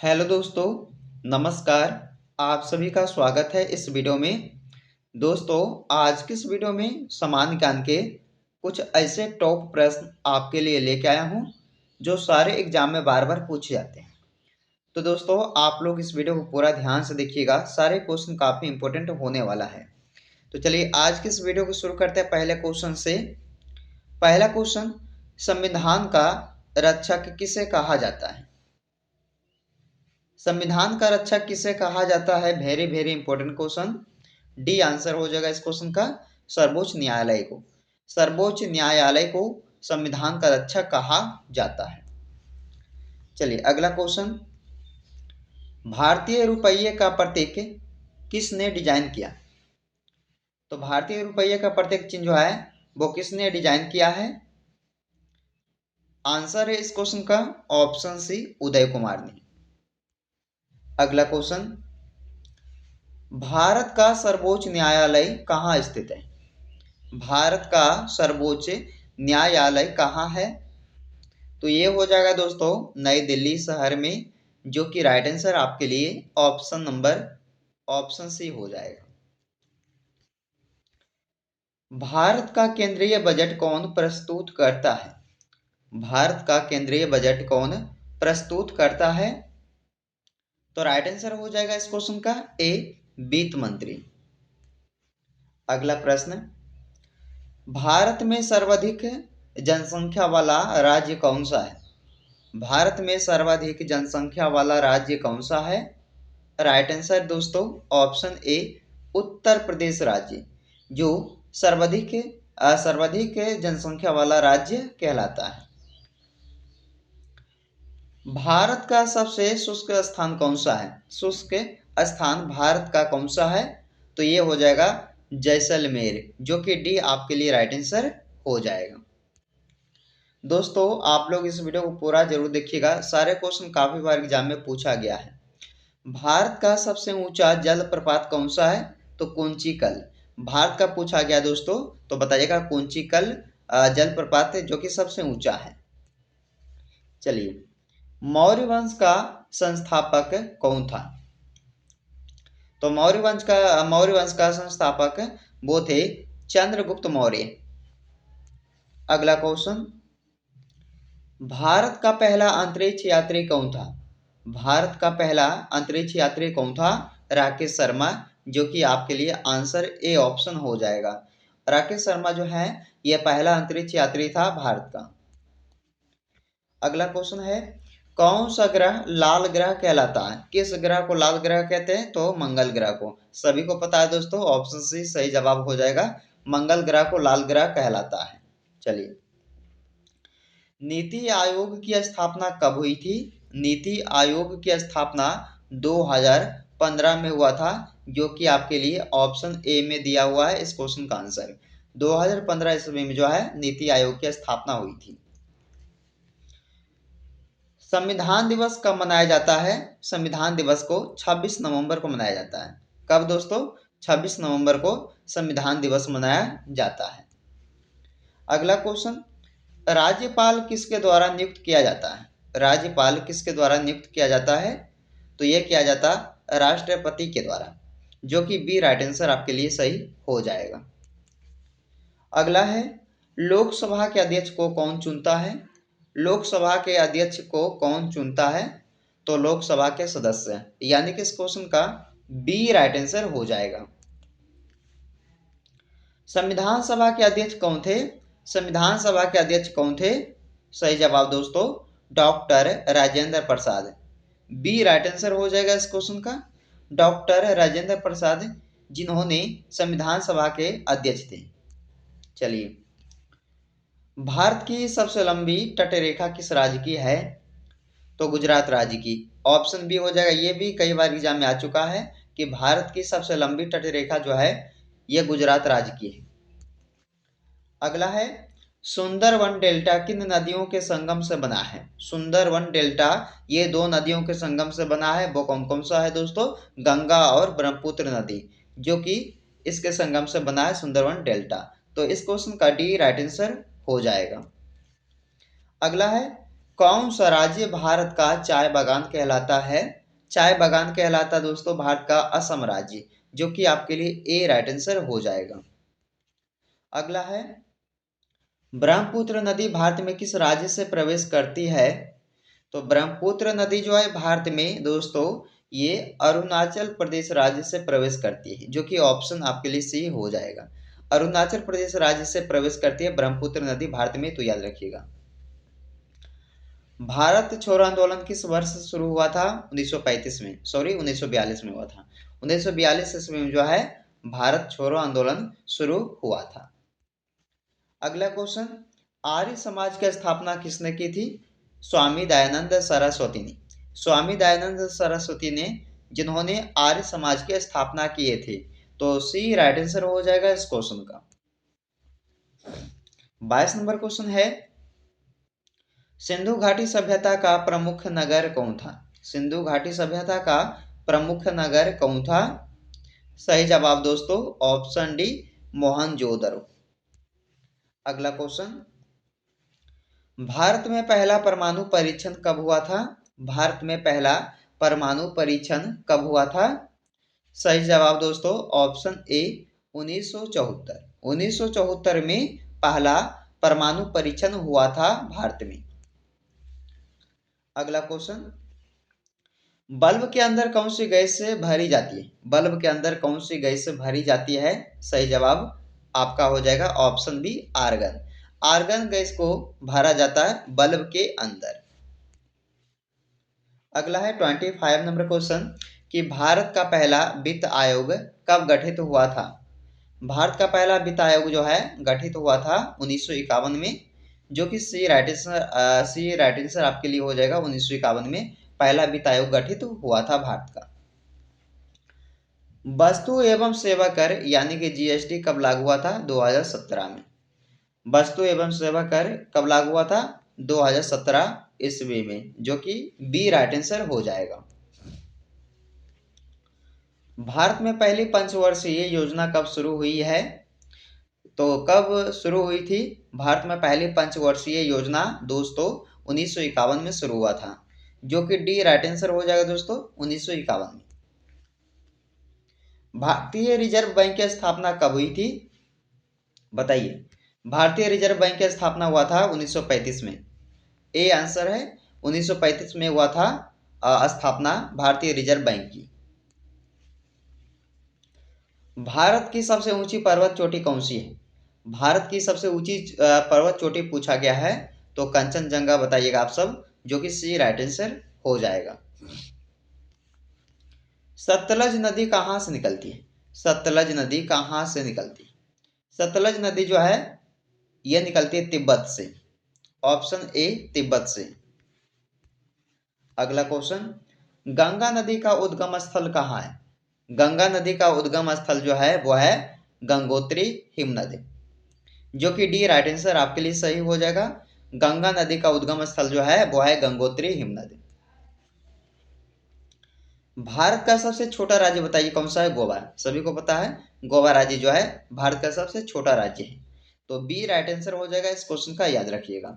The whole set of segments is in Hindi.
हेलो दोस्तों, नमस्कार। आप सभी का स्वागत है इस वीडियो में। दोस्तों, आज की इस वीडियो में सामान्य ज्ञान के कुछ ऐसे टॉप प्रश्न आपके लिए लेके आया हूं जो सारे एग्जाम में बार बार पूछे जाते हैं। तो दोस्तों, आप लोग इस वीडियो को पूरा ध्यान से देखिएगा, सारे क्वेश्चन काफ़ी इंपॉर्टेंट होने वाला है। तो चलिए आज की इस वीडियो को शुरू करते हैं पहले क्वेश्चन से। पहला क्वेश्चन, संविधान का रक्षक किसे कहा जाता है? संविधान का रक्षक किसे कहा जाता है? Very very important question. D answer हो जाएगा इस क्वेश्चन का, सर्वोच्च न्यायालय को। सर्वोच्च न्यायालय को संविधान का रक्षक कहा जाता है। चलिए अगला क्वेश्चन, भारतीय रुपये का प्रतीक किसने डिजाइन किया? तो भारतीय रुपये का प्रतीक चिन्ह जो है वो किसने डिजाइन किया है? आंसर है इस क्वेश्चन का ऑप्शन सी, उदय कुमार ने। अगला क्वेश्चन, भारत का सर्वोच्च न्यायालय कहाँ स्थित है? भारत का सर्वोच्च न्यायालय कहाँ है? तो ये हो जाएगा दोस्तों नई दिल्ली शहर में, जो कि राइट आंसर आपके लिए ऑप्शन सी हो जाएगा। भारत का केंद्रीय बजट कौन प्रस्तुत करता है? भारत का केंद्रीय बजट कौन प्रस्तुत करता है? तो राइट आंसर हो जाएगा इस क्वेश्चन का ए, वित्त मंत्री। अगला प्रश्न, भारत में सर्वाधिक जनसंख्या वाला राज्य कौन सा है? भारत में सर्वाधिक जनसंख्या वाला राज्य कौन सा है? राइट आंसर दोस्तों ऑप्शन ए, उत्तर प्रदेश राज्य, जो सर्वाधिक जनसंख्या वाला राज्य कहलाता है। भारत का सबसे शुष्क स्थान कौन सा है? शुष्क स्थान भारत का कौन सा है? तो ये हो जाएगा जैसलमेर, जो कि डी आपके लिए राइट आंसर हो जाएगा। दोस्तों, आप लोग इस वीडियो को पूरा जरूर देखिएगा, सारे क्वेश्चन काफी बार एग्जाम में पूछा गया है। भारत का सबसे ऊंचा जलप्रपात कौन सा है? तो कुंचिकल। भारत का पूछा गया दोस्तों, तो बताइएगा कुंचिकल जलप्रपात जो कि सबसे ऊंचा है। चलिए, मौर्य वंश का संस्थापक कौन था? तो मौर्य वंश का संस्थापक वो थे चंद्रगुप्त मौर्य। अगला क्वेश्चन, भारत का पहला अंतरिक्ष यात्री कौन था? भारत का पहला अंतरिक्ष यात्री कौन था? राकेश शर्मा, जो कि आपके लिए आंसर ए ऑप्शन हो जाएगा। राकेश शर्मा जो है यह पहला अंतरिक्ष यात्री था भारत का। अगला क्वेश्चन है, कौन सा ग्रह लाल ग्रह कहलाता है? किस ग्रह को लाल ग्रह कहते हैं? तो मंगल ग्रह को। सभी को पता है दोस्तों, ऑप्शन सी सही जवाब हो जाएगा, मंगल ग्रह को लाल ग्रह कहलाता है। चलिए, नीति आयोग की स्थापना कब हुई थी? नीति आयोग की स्थापना 2015 में हुआ था, जो कि आपके लिए ऑप्शन ए में दिया हुआ है इस क्वेश्चन का आंसर। 2015 ईस्वी में जो है नीति आयोग की स्थापना हुई थी। संविधान दिवस कब मनाया जाता है? संविधान दिवस को 26 नवंबर को मनाया जाता है। कब दोस्तों? 26 नवंबर को संविधान दिवस मनाया जाता है। अगला क्वेश्चन, राज्यपाल किसके द्वारा नियुक्त किया जाता है? राज्यपाल किसके द्वारा नियुक्त किया जाता है? तो यह किया जाता राष्ट्रपति के द्वारा, जो कि बी राइट आंसर आपके लिए सही हो जाएगा। अगला है, लोकसभा के अध्यक्ष को कौन चुनता है? लोकसभा के अध्यक्ष को कौन चुनता है? तो लोकसभा के सदस्य, यानी कि इस क्वेश्चन का बी राइट आंसर हो जाएगा। संविधान सभा के अध्यक्ष कौन थे? संविधान सभा के अध्यक्ष कौन थे? सही जवाब दोस्तों doctor Rajendra Prasad, B right answer हो जाएगा इस क्वेश्चन का, डॉक्टर राजेंद्र प्रसाद, जिन्होंने संविधान सभा के अध्यक्ष थे। चलिए, भारत की सबसे लंबी तटरेखा किस राज्य की है? तो गुजरात राज्य की। ऑप्शन बी हो जाएगा, ये भी कई बार एग्जाम में आ चुका है कि भारत की सबसे लंबी तटरेखा जो है यह गुजरात राज्य की है। अगला है, सुंदरवन डेल्टा किन नदियों के संगम से बना है? सुंदरवन डेल्टा ये दो नदियों के संगम से बना है। वो कौन कौन सा है दोस्तों? गंगा और ब्रह्मपुत्र नदी, जो कि इसके संगम से बना है सुंदरवन डेल्टा। तो इस क्वेश्चन का डी राइट आंसर हो जाएगा। अगला है, कौन सा राज्य भारत का चाय बागान कहलाता है? चाय बागान कहलाता दोस्तों भारत का असम राज्य, जो कि आपके लिए ए राइट आंसर हो जाएगा। अगला है, ब्रह्मपुत्र नदी भारत में किस राज्य से प्रवेश करती है? तो ब्रह्मपुत्र नदी जो है भारत में दोस्तों ये अरुणाचल प्रदेश राज्य से प्रवेश करती है, जो कि ऑप्शन आपके लिए सी हो जाएगा। अरुणाचल प्रदेश राज्य से प्रवेश करती है ब्रह्मपुत्र नदी भारत में, तो याद रखिएगा। भारत छोड़ो आंदोलन किस वर्ष शुरू हुआ था? 1935 में, सॉरी 1942 में हुआ था। 1942 ईस्वी में जो है भारत छोड़ो आंदोलन शुरू हुआ था। अगला क्वेश्चन, आर्य समाज की स्थापना किसने की थी? स्वामी दयानंद सरस्वती ने। स्वामी दयानंद सरस्वती ने, जिन्होंने आर्य समाज की स्थापना किए थे, तो सी राइट आंसर हो जाएगा इस क्वेश्चन का। 22 नंबर क्वेश्चन है, सिंधु घाटी सभ्यता का प्रमुख नगर कौन था? सिंधु घाटी सभ्यता का प्रमुख नगर कौन था? सही जवाब दोस्तों ऑप्शन डी मोहनजोदड़ो। अगला क्वेश्चन, भारत में पहला परमाणु परीक्षण कब हुआ था? भारत में पहला परमाणु परीक्षण कब हुआ था? सही जवाब दोस्तों ऑप्शन ए 1974। 1974 में पहला परमाणु परीक्षण हुआ था भारत में। अगला क्वेश्चन, बल्ब के अंदर कौन सी गैस से भरी जाती है? बल्ब के अंदर कौन सी गैस से भरी जाती है? सही जवाब आपका हो जाएगा option B argon. Argon gas को भरा जाता है बल्ब के अंदर। अगला है 25 नंबर क्वेश्चन, कि भारत का पहला वित्त आयोग कब गठित हुआ था? भारत का पहला वित्त आयोग जो है गठित हुआ था 1951 में, जो कि सी राइट आंसर आपके लिए हो जाएगा। 1951 में पहला वित्त आयोग गठित हुआ था भारत का। वस्तु एवं सेवा कर यानी कि जीएसटी कब लागू हुआ था? 2017 में। वस्तु एवं सेवा कर कब लागू हुआ था? 2017 ईस्वी में, जो कि बी राइट आंसर हो जाएगा। भारत में पहली पंचवर्षीय योजना कब शुरू हुई है? तो कब शुरू हुई थी? भारत में पहली पंचवर्षीय योजना दोस्तों 1951 में शुरू हुआ था, जो कि डी राइट आंसर हो जाएगा दोस्तों 1951 में। भारतीय रिजर्व बैंक की स्थापना कब हुई थी? बताइए। भारतीय रिजर्व बैंक की स्थापना हुआ था 1935 में। ए आंसर है 1935 में हुआ था स्थापना भारतीय रिजर्व बैंक की। भारत की सबसे ऊंची पर्वत चोटी कौन सी है? भारत की सबसे ऊंची पर्वत चोटी पूछा गया है, तो कंचनजंगा बताइएगा आप सब, जो कि सी राइट आंसर हो जाएगा। सतलज नदी कहाँ से निकलती है? सतलज नदी कहाँ से निकलती है? सतलज नदी जो है यह निकलती है तिब्बत से। ऑप्शन ए तिब्बत से। अगला क्वेश्चन, गंगा नदी का उद्गम स्थल कहाँ है? गंगा नदी का उद्गम स्थल जो है वो है गंगोत्री हिमनद, जो कि डी राइट आंसर आपके लिए सही हो जाएगा। गंगा नदी का उद्गम स्थल जो है वो है गंगोत्री हिमनद। भारत का सबसे छोटा राज्य बताइए कौन सा है? गोवा। सभी को पता है गोवा राज्य जो है भारत का सबसे छोटा राज्य है, तो बी राइट आंसर हो जाएगा इस क्वेश्चन का, याद रखिएगा।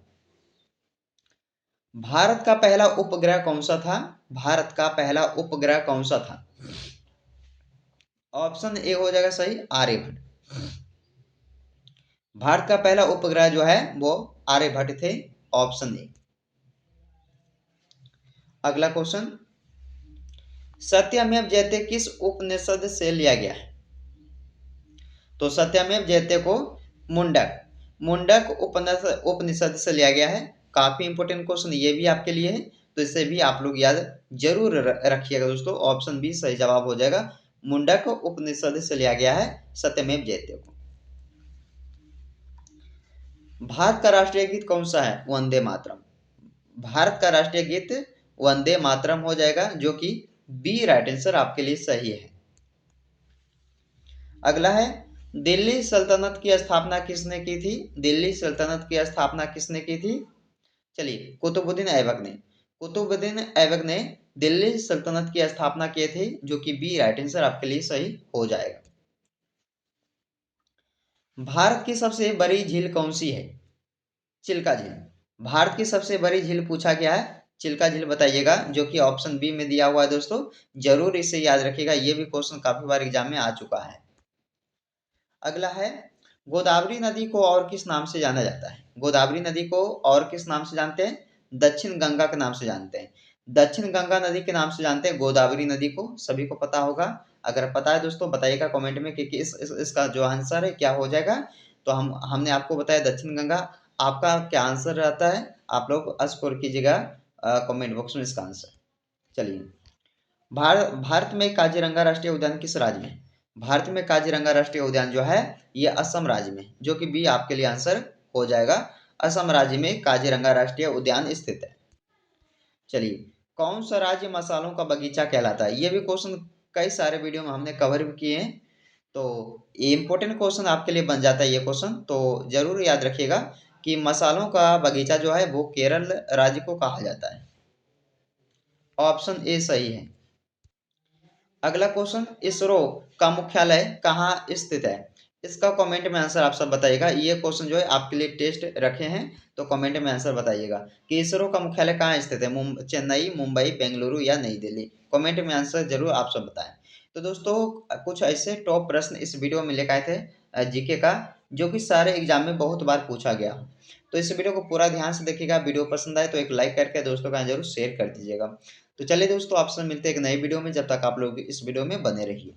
भारत का पहला उपग्रह कौन सा था? भारत का पहला उपग्रह कौन सा था? ऑप्शन ए हो जाएगा सही आर्यभट्ट। भारत का पहला उपग्रह जो है वो आर्यभट्ट थे, ऑप्शन ए। अगला क्वेश्चन, सत्यमेव जयते किस उपनिषद से लिया गया है? तो सत्यमेव जयते को मुंडक उपनिषद से लिया गया है। काफी इंपोर्टेंट क्वेश्चन ये भी आपके लिए है, तो इसे भी आप लोग याद जरूर रखिएगा दोस्तों। ऑप्शन बी सही जवाब हो जाएगा। मुंडक उपनिषद से लिया गया है सत्यमेव जयते को। भारत का राष्ट्रीय गीत कौन सा है? वंदे मातरम। भारत का राष्ट्रीय गीत वंदे मातरम हो जाएगा, जो कि बी राइट आंसर आपके लिए सही है। अगला है, दिल्ली सल्तनत की स्थापना किसने की थी? दिल्ली सल्तनत की स्थापना किसने की थी? चलिए, कुतुबुद्दीन ऐबक ने। कुतुबुद्दीन ऐबक ने दिल्ली सल्तनत की स्थापना की थी, जो कि बी राइट आंसर आपके लिए सही हो जाएगा। भारत की सबसे बड़ी झील कौन सी है? चिल्का झील। भारत की सबसे बड़ी झील पूछा गया है, चिल्का झील बताइएगा, जो कि ऑप्शन बी में दिया हुआ है दोस्तों। जरूर इसे याद रखिएगा, ये भी क्वेश्चन काफी बार एग्जाम में आ चुका है। अगला है, गोदावरी नदी को और किस नाम से जाना जाता है? गोदावरी नदी को और किस नाम से जानते हैं? दक्षिण गंगा के नाम से जानते हैं। दक्षिण गंगा नदी के नाम से जानते हैं गोदावरी नदी को, सभी को पता होगा। अगर पता है दोस्तों बताइएगा कमेंट में कि इसका जो आंसर है क्या हो जाएगा। तो हमने आपको बताया दक्षिण गंगा, आपका क्या आंसर रहता है आप लोग स्कोर कीजिएगा कमेंट बॉक्स में इसका आंसर। चलिए, भारत में काजीरंगा राष्ट्रीय उद्यान किस राज्य में? भारत में काजीरंगा राष्ट्रीय उद्यान जो है ये असम राज्य में, जो कि बी आपके लिए आंसर हो जाएगा। असम राज्य में काजीरंगा राष्ट्रीय उद्यान स्थित है। चलिए, कौन सा राज्य मसालों का बगीचा कहलाता है? ये भी क्वेश्चन कई सारे वीडियो में हमने कवर भी किए हैं, तो ये इंपॉर्टेंट क्वेश्चन आपके लिए बन जाता है ये क्वेश्चन, तो जरूर याद रखिएगा कि मसालों का बगीचा जो है वो केरल राज्य को कहा जाता है। ऑप्शन ए सही है। अगला क्वेश्चन, इसरो का मुख्यालय कहाँ स्थित है? इसका कमेंट में आंसर आप सब बताइएगा। ये क्वेश्चन जो है आपके लिए टेस्ट रखे हैं, तो कमेंट में आंसर बताइएगा कि इसरो का मुख्यालय कहाँ स्थित है, चेन्नई, मुंबई, बेंगलुरु या नई दिल्ली। कमेंट में आंसर जरूर आप सब बताएं। तो दोस्तों कुछ ऐसे टॉप प्रश्न इस वीडियो में लेकर आए थे जीके का, जो कि सारे एग्जाम में बहुत बार पूछा गया। तो इस वीडियो को पूरा ध्यान से देखिएगा। वीडियो पसंद आए तो एक लाइक करके दोस्तों का जरूर शेयर कर दीजिएगा। तो चलिए दोस्तों, आपसे मिलते हैं एक नए वीडियो में, जब तक आप लोग इस वीडियो में बने रहिए।